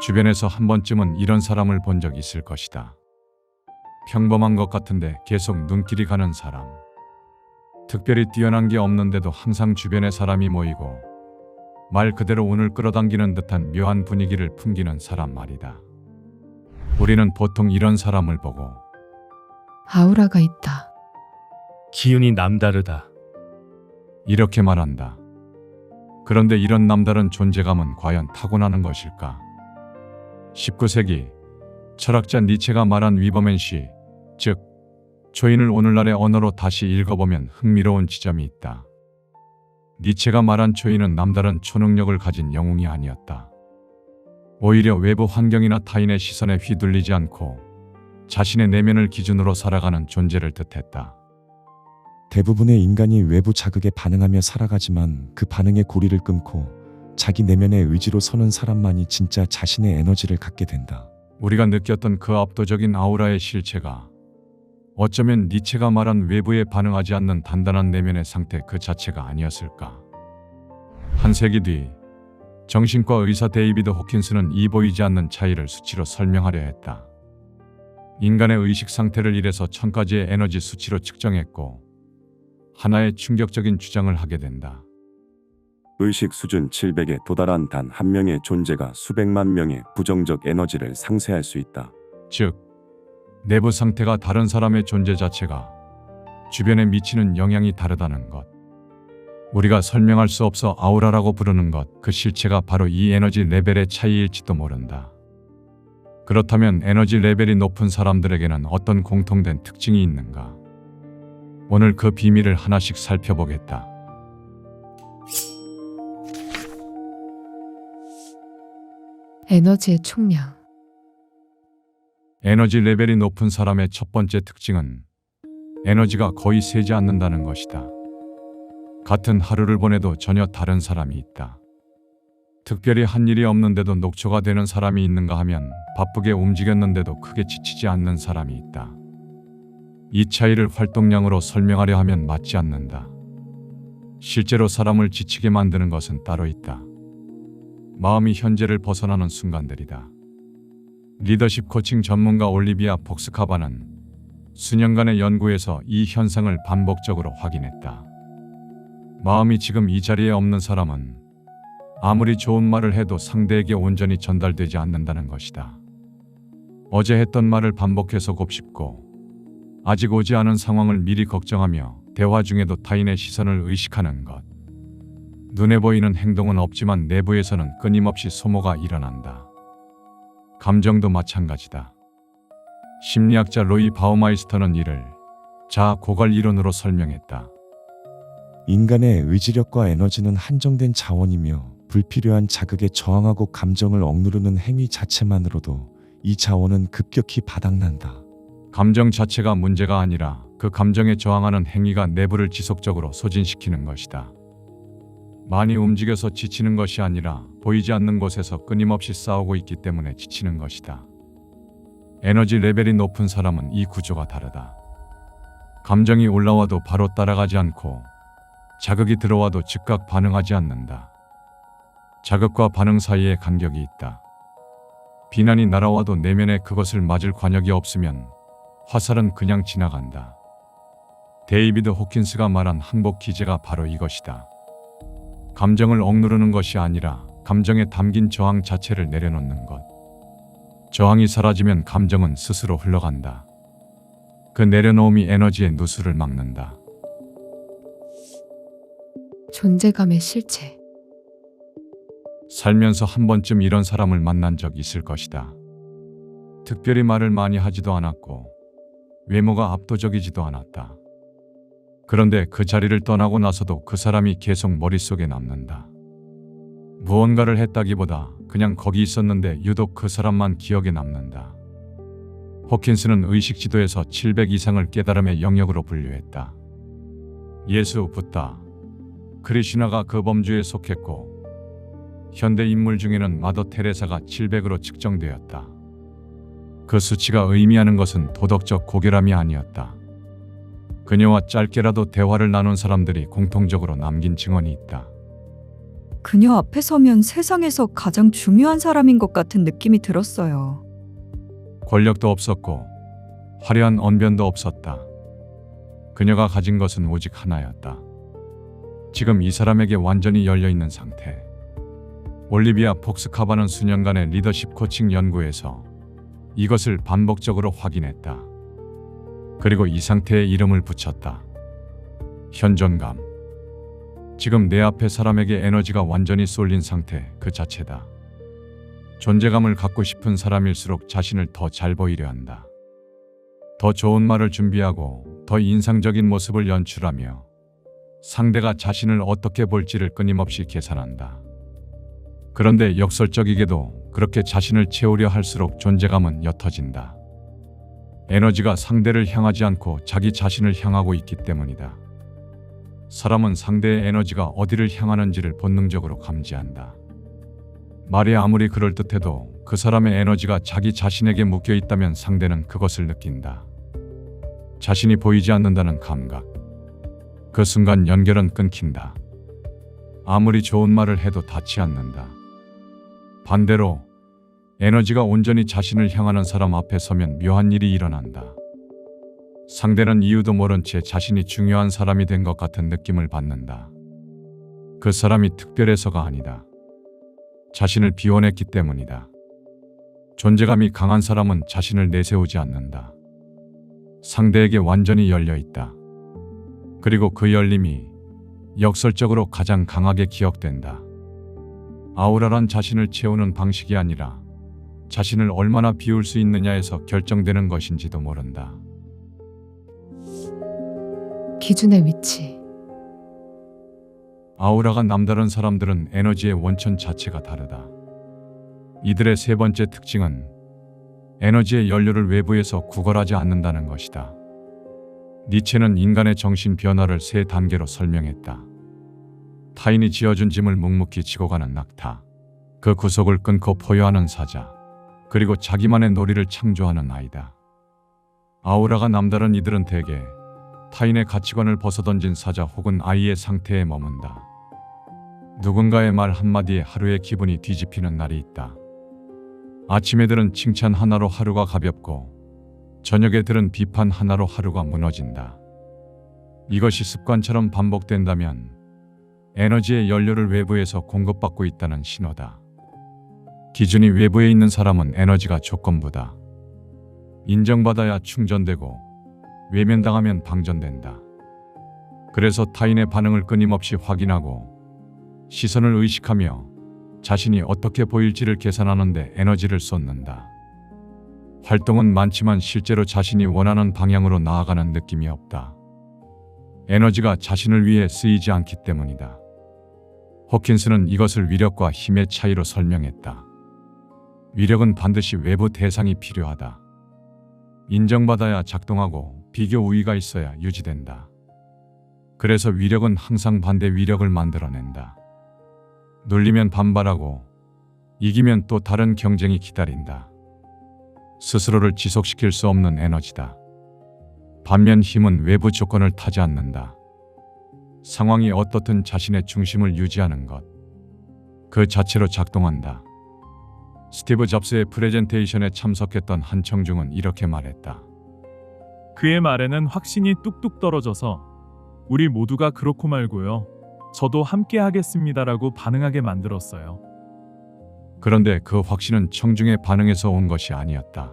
주변에서 한 번쯤은 이런 사람을 본 적 있을 것이다. 평범한 것 같은데 계속 눈길이 가는 사람. 특별히 뛰어난 게 없는데도 항상 주변에 사람이 모이고 말 그대로 운을 끌어당기는 듯한 묘한 분위기를 풍기는 사람 말이다. 우리는 보통 이런 사람을 보고 아우라가 있다. 기운이 남다르다. 이렇게 말한다. 그런데 이런 남다른 존재감은 과연 타고나는 것일까? 19세기 철학자 니체가 말한 위버맨시, 즉 초인을 오늘날의 언어로 다시 읽어보면 흥미로운 지점이 있다. 니체가 말한 초인은 남다른 초능력을 가진 영웅이 아니었다. 오히려 외부 환경이나 타인의 시선에 휘둘리지 않고 자신의 내면을 기준으로 살아가는 존재를 뜻했다. 대부분의 인간이 외부 자극에 반응하며 살아가지만 그 반응의 고리를 끊고 자기 내면의 의지로 서는 사람만이 진짜 자신의 에너지를 갖게 된다. 우리가 느꼈던 그 압도적인 아우라의 실체가 어쩌면 니체가 말한 외부에 반응하지 않는 단단한 내면의 상태 그 자체가 아니었을까. 한 세기 뒤 정신과 의사 데이비드 호킨스는 이 보이지 않는 차이를 수치로 설명하려 했다. 인간의 의식 상태를 1에서 1000까지의 에너지 수치로 측정했고 하나의 충격적인 주장을 하게 된다. 의식 수준 700에 도달한 단 한 명의 존재가 수백만 명의 부정적 에너지를 상쇄할 수 있다. 즉, 내부 상태가 다른 사람의 존재 자체가 주변에 미치는 영향이 다르다는 것. 우리가 설명할 수 없어 아우라라고 부르는 것, 그 실체가 바로 이 에너지 레벨의 차이일지도 모른다. 그렇다면 에너지 레벨이 높은 사람들에게는 어떤 공통된 특징이 있는가? 오늘 그 비밀을 하나씩 살펴보겠다. 에너지의 총량. 에너지 레벨이 높은 사람의 첫 번째 특징은 에너지가 거의 새지 않는다는 것이다. 같은 하루를 보내도 전혀 다른 사람이 있다. 특별히 한 일이 없는데도 녹초가 되는 사람이 있는가 하면 바쁘게 움직였는데도 크게 지치지 않는 사람이 있다. 이 차이를 활동량으로 설명하려 하면 맞지 않는다. 실제로 사람을 지치게 만드는 것은 따로 있다. 마음이 현재를 벗어나는 순간들이다. 리더십 코칭 전문가 올리비아 폭스카바는 수년간의 연구에서 이 현상을 반복적으로 확인했다. 마음이 지금 이 자리에 없는 사람은 아무리 좋은 말을 해도 상대에게 온전히 전달되지 않는다는 것이다. 어제 했던 말을 반복해서 곱씹고 아직 오지 않은 상황을 미리 걱정하며 대화 중에도 타인의 시선을 의식하는 것. 눈에 보이는 행동은 없지만 내부에서는 끊임없이 소모가 일어난다. 감정도 마찬가지다. 심리학자 로이 바우마이스터는 이를 자아 고갈 이론으로 설명했다. 인간의 의지력과 에너지는 한정된 자원이며 불필요한 자극에 저항하고 감정을 억누르는 행위 자체만으로도 이 자원은 급격히 바닥난다. 감정 자체가 문제가 아니라 그 감정에 저항하는 행위가 내부를 지속적으로 소진시키는 것이다. 많이 움직여서 지치는 것이 아니라 보이지 않는 곳에서 끊임없이 싸우고 있기 때문에 지치는 것이다. 에너지 레벨이 높은 사람은 이 구조가 다르다. 감정이 올라와도 바로 따라가지 않고 자극이 들어와도 즉각 반응하지 않는다. 자극과 반응 사이에 간격이 있다. 비난이 날아와도 내면에 그것을 맞을 관역이 없으면 화살은 그냥 지나간다. 데이비드 호킨스가 말한 항복 기제가 바로 이것이다. 감정을 억누르는 것이 아니라 감정에 담긴 저항 자체를 내려놓는 것. 저항이 사라지면 감정은 스스로 흘러간다. 그 내려놓음이 에너지의 누수를 막는다. 존재감의 실체. 살면서 한 번쯤 이런 사람을 만난 적 있을 것이다. 특별히 말을 많이 하지도 않았고 외모가 압도적이지도 않았다. 그런데 그 자리를 떠나고 나서도 그 사람이 계속 머릿속에 남는다. 무언가를 했다기보다 그냥 거기 있었는데 유독 그 사람만 기억에 남는다. 호킨스는 의식 지도에서 700 이상을 깨달음의 영역으로 분류했다. 예수, 붓다, 크리슈나가 그 범주에 속했고 현대 인물 중에는 마더 테레사가 700으로 측정되었다. 그 수치가 의미하는 것은 도덕적 고결함이 아니었다. 그녀와 짧게라도 대화를 나눈 사람들이 공통적으로 남긴 증언이 있다. 그녀 앞에 서면 세상에서 가장 중요한 사람인 것 같은 느낌이 들었어요. 권력도 없었고 화려한 언변도 없었다. 그녀가 가진 것은 오직 하나였다. 지금 이 사람에게 완전히 열려있는 상태. 올리비아 폭스카바는 수년간의 리더십 코칭 연구에서 이것을 반복적으로 확인했다. 그리고 이 상태에 이름을 붙였다. 현존감. 지금 내 앞에 사람에게 에너지가 완전히 쏠린 상태 그 자체다. 존재감을 갖고 싶은 사람일수록 자신을 더 잘 보이려 한다. 더 좋은 말을 준비하고 더 인상적인 모습을 연출하며 상대가 자신을 어떻게 볼지를 끊임없이 계산한다. 그런데 역설적이게도 그렇게 자신을 채우려 할수록 존재감은 옅어진다. 에너지가 상대를 향하지 않고 자기 자신을 향하고 있기 때문이다. 사람은 상대의 에너지가 어디를 향하는지를 본능적으로 감지한다. 말이 아무리 그럴듯해도 그 사람의 에너지가 자기 자신에게 묶여 있다면 상대는 그것을 느낀다. 자신이 보이지 않는다는 감각. 그 순간 연결은 끊긴다. 아무리 좋은 말을 해도 닿지 않는다. 반대로 에너지가 온전히 자신을 향하는 사람 앞에 서면 묘한 일이 일어난다. 상대는 이유도 모른 채 자신이 중요한 사람이 된 것 같은 느낌을 받는다. 그 사람이 특별해서가 아니다. 자신을 비워냈기 때문이다. 존재감이 강한 사람은 자신을 내세우지 않는다. 상대에게 완전히 열려 있다. 그리고 그 열림이 역설적으로 가장 강하게 기억된다. 아우라란 자신을 채우는 방식이 아니라 자신을 얼마나 비울 수 있느냐에서 결정되는 것인지도 모른다. 기준의 위치. 아우라가 남다른 사람들은 에너지의 원천 자체가 다르다. 이들의 세 번째 특징은 에너지의 연료를 외부에서 구걸하지 않는다는 것이다. 니체는 인간의 정신 변화를 세 단계로 설명했다. 타인이 지어준 짐을 묵묵히 지고 가는 낙타, 그 구속을 끊고 포효하는 사자, 그리고 자기만의 놀이를 창조하는 아이다. 아우라가 남다른 이들은 대개 타인의 가치관을 벗어던진 사자 혹은 아이의 상태에 머문다. 누군가의 말 한마디에 하루의 기분이 뒤집히는 날이 있다. 아침에 들은 칭찬 하나로 하루가 가볍고 저녁에 들은 비판 하나로 하루가 무너진다. 이것이 습관처럼 반복된다면 에너지의 연료를 외부에서 공급받고 있다는 신호다. 기준이 외부에 있는 사람은 에너지가 조건부다. 인정받아야 충전되고 외면당하면 방전된다. 그래서 타인의 반응을 끊임없이 확인하고 시선을 의식하며 자신이 어떻게 보일지를 계산하는데 에너지를 쏟는다. 활동은 많지만 실제로 자신이 원하는 방향으로 나아가는 느낌이 없다. 에너지가 자신을 위해 쓰이지 않기 때문이다. 호킨스는 이것을 위력과 힘의 차이로 설명했다. 위력은 반드시 외부 대상이 필요하다. 인정받아야 작동하고 비교 우위가 있어야 유지된다. 그래서 위력은 항상 반대 위력을 만들어낸다. 눌리면 반발하고 이기면 또 다른 경쟁이 기다린다. 스스로를 지속시킬 수 없는 에너지다. 반면 힘은 외부 조건을 타지 않는다. 상황이 어떻든 자신의 중심을 유지하는 것, 그 자체로 작동한다. 스티브 잡스의 프레젠테이션에 참석했던 한청중은 이렇게 말했다. 그의 말에는 확신이 뚝뚝 떨어져서 우리 모두가 그렇고 말고요. 저도 함께 하겠습니다라고 반응하게 만들었어요. 그런데 그 확신은 청중의 반응에서 온 것이 아니었다.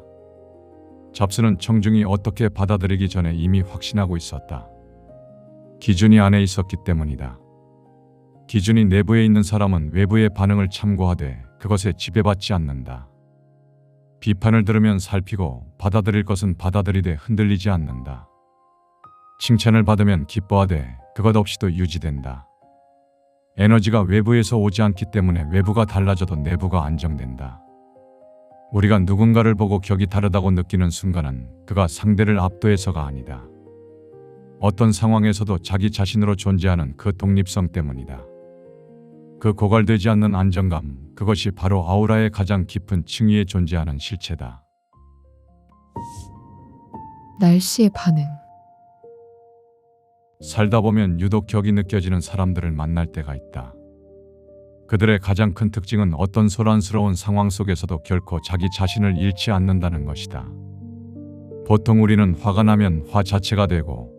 잡스는 청중이 어떻게 받아들이기 전에 이미 확신하고 있었다. 기준이 안에 있었기 때문이다. 기준이 내부에 있는 사람은 외부의 반응을 참고하되 그것에 지배받지 않는다. 비판을 들으면 살피고 받아들일 것은 받아들이되 흔들리지 않는다. 칭찬을 받으면 기뻐하되 그것 없이도 유지된다. 에너지가 외부에서 오지 않기 때문에 외부가 달라져도 내부가 안정된다. 우리가 누군가를 보고 격이 다르다고 느끼는 순간은 그가 상대를 압도해서가 아니다. 어떤 상황에서도 자기 자신으로 존재하는 그 독립성 때문이다. 그 고갈되지 않는 안정감, 그것이 바로 아우라의 가장 깊은 층위에 존재하는 실체다. 날씨의 반응. 살다 보면 유독 격이 느껴지는 사람들을 만날 때가 있다. 그들의 가장 큰 특징은 어떤 소란스러운 상황 속에서도 결코 자기 자신을 잃지 않는다는 것이다. 보통 우리는 화가 나면 화 자체가 되고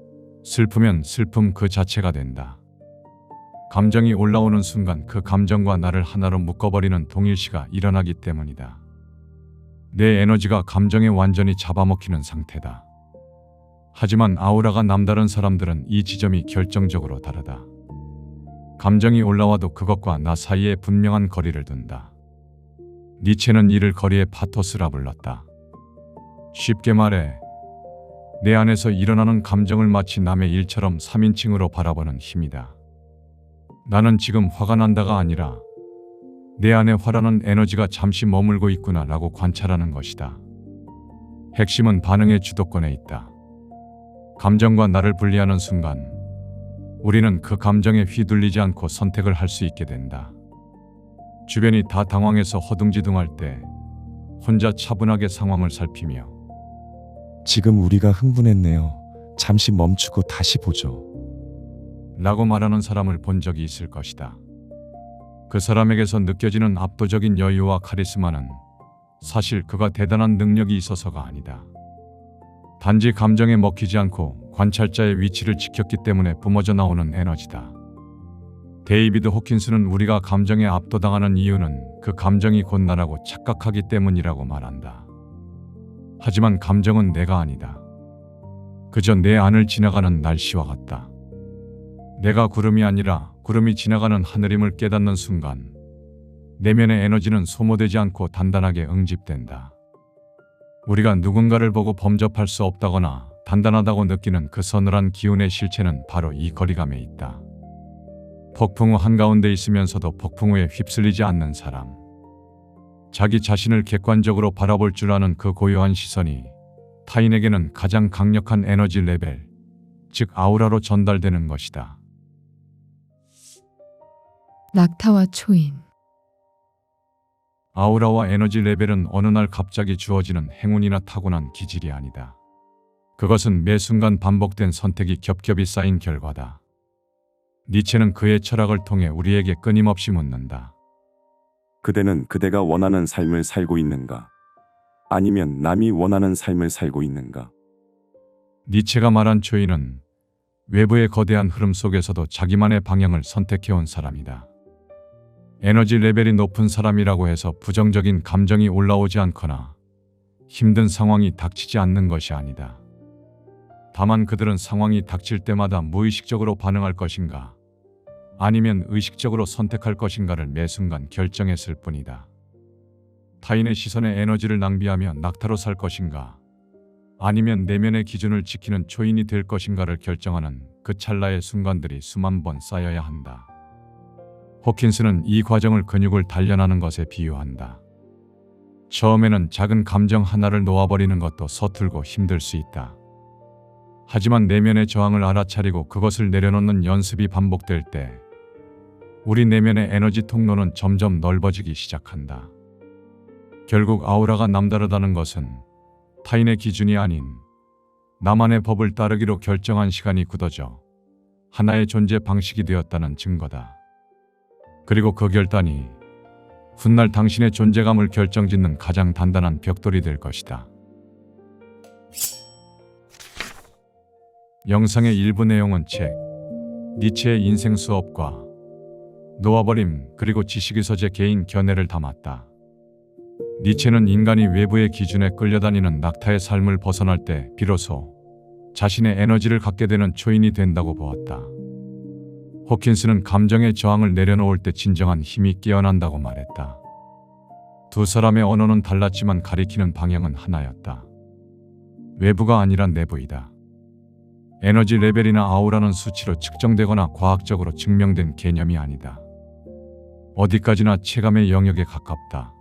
슬프면 슬픔 그 자체가 된다. 감정이 올라오는 순간 그 감정과 나를 하나로 묶어버리는 동일시가 일어나기 때문이다. 내 에너지가 감정에 완전히 잡아먹히는 상태다. 하지만 아우라가 남다른 사람들은 이 지점이 결정적으로 다르다. 감정이 올라와도 그것과 나 사이에 분명한 거리를 둔다. 니체는 이를 거리의 파토스라 불렀다. 쉽게 말해 내 안에서 일어나는 감정을 마치 남의 일처럼 3인칭으로 바라보는 힘이다. 나는 지금 화가 난다가 아니라 내 안에 화라는 에너지가 잠시 머물고 있구나 라고 관찰하는 것이다. 핵심은 반응의 주도권에 있다. 감정과 나를 분리하는 순간 우리는 그 감정에 휘둘리지 않고 선택을 할 수 있게 된다. 주변이 다 당황해서 허둥지둥할 때 혼자 차분하게 상황을 살피며 지금 우리가 흥분했네요. 잠시 멈추고 다시 보죠. 라고 말하는 사람을 본 적이 있을 것이다. 그 사람에게서 느껴지는 압도적인 여유와 카리스마는 사실 그가 대단한 능력이 있어서가 아니다. 단지 감정에 먹히지 않고 관찰자의 위치를 지켰기 때문에 뿜어져 나오는 에너지다. 데이비드 호킨스는 우리가 감정에 압도당하는 이유는 그 감정이 곧 나라고 착각하기 때문이라고 말한다. 하지만 감정은 내가 아니다. 그저 내 안을 지나가는 날씨와 같다. 내가 구름이 아니라 구름이 지나가는 하늘임을 깨닫는 순간 내면의 에너지는 소모되지 않고 단단하게 응집된다. 우리가 누군가를 보고 범접할 수 없다거나 단단하다고 느끼는 그 서늘한 기운의 실체는 바로 이 거리감에 있다. 폭풍우 한가운데 있으면서도 폭풍우에 휩쓸리지 않는 사람. 자기 자신을 객관적으로 바라볼 줄 아는 그 고요한 시선이 타인에게는 가장 강력한 에너지 레벨, 즉 아우라로 전달되는 것이다. 낙타와 초인. 아우라와 에너지 레벨은 어느 날 갑자기 주어지는 행운이나 타고난 기질이 아니다. 그것은 매 순간 반복된 선택이 겹겹이 쌓인 결과다. 니체는 그의 철학을 통해 우리에게 끊임없이 묻는다. 그대는 그대가 원하는 삶을 살고 있는가? 아니면 남이 원하는 삶을 살고 있는가? 니체가 말한 초인은 외부의 거대한 흐름 속에서도 자기만의 방향을 선택해온 사람이다. 에너지 레벨이 높은 사람이라고 해서 부정적인 감정이 올라오지 않거나 힘든 상황이 닥치지 않는 것이 아니다. 다만 그들은 상황이 닥칠 때마다 무의식적으로 반응할 것인가 아니면 의식적으로 선택할 것인가를 매 순간 결정했을 뿐이다. 타인의 시선에 에너지를 낭비하며 낙타로 살 것인가 아니면 내면의 기준을 지키는 초인이 될 것인가를 결정하는 그 찰나의 순간들이 수만 번 쌓여야 한다. 호킨스는 이 과정을 근육을 단련하는 것에 비유한다. 처음에는 작은 감정 하나를 놓아버리는 것도 서툴고 힘들 수 있다. 하지만 내면의 저항을 알아차리고 그것을 내려놓는 연습이 반복될 때 우리 내면의 에너지 통로는 점점 넓어지기 시작한다. 결국 아우라가 남다르다는 것은 타인의 기준이 아닌 나만의 법을 따르기로 결정한 시간이 굳어져 하나의 존재 방식이 되었다는 증거다. 그리고 그 결단이 훗날 당신의 존재감을 결정짓는 가장 단단한 벽돌이 될 것이다. 영상의 일부 내용은 책, 니체의 인생 수업과 놓아버림 그리고 지식의 서재 개인 견해를 담았다. 니체는 인간이 외부의 기준에 끌려다니는 낙타의 삶을 벗어날 때 비로소 자신의 에너지를 갖게 되는 초인이 된다고 보았다. 호킨스는 감정의 저항을 내려놓을 때 진정한 힘이 깨어난다고 말했다. 두 사람의 언어는 달랐지만 가리키는 방향은 하나였다. 외부가 아니라 내부이다. 에너지 레벨이나 아우라는 수치로 측정되거나 과학적으로 증명된 개념이 아니다. 어디까지나 체감의 영역에 가깝다.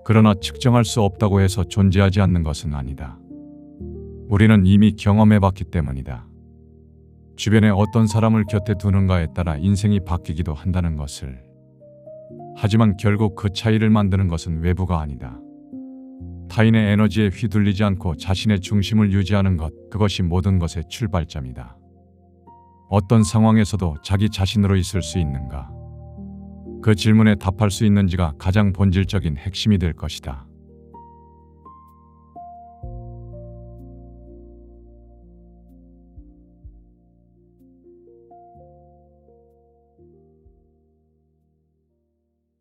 그러나 측정할 수 없다고 해서 존재하지 않는 것은 아니다. 우리는 이미 경험해봤기 때문이다. 주변에 어떤 사람을 곁에 두는가에 따라 인생이 바뀌기도 한다는 것을. 하지만 결국 그 차이를 만드는 것은 외부가 아니다. 타인의 에너지에 휘둘리지 않고 자신의 중심을 유지하는 것, 그것이 모든 것의 출발점이다. 어떤 상황에서도 자기 자신으로 있을 수 있는가? 그 질문에 답할 수 있는지가 가장 본질적인 핵심이 될 것이다.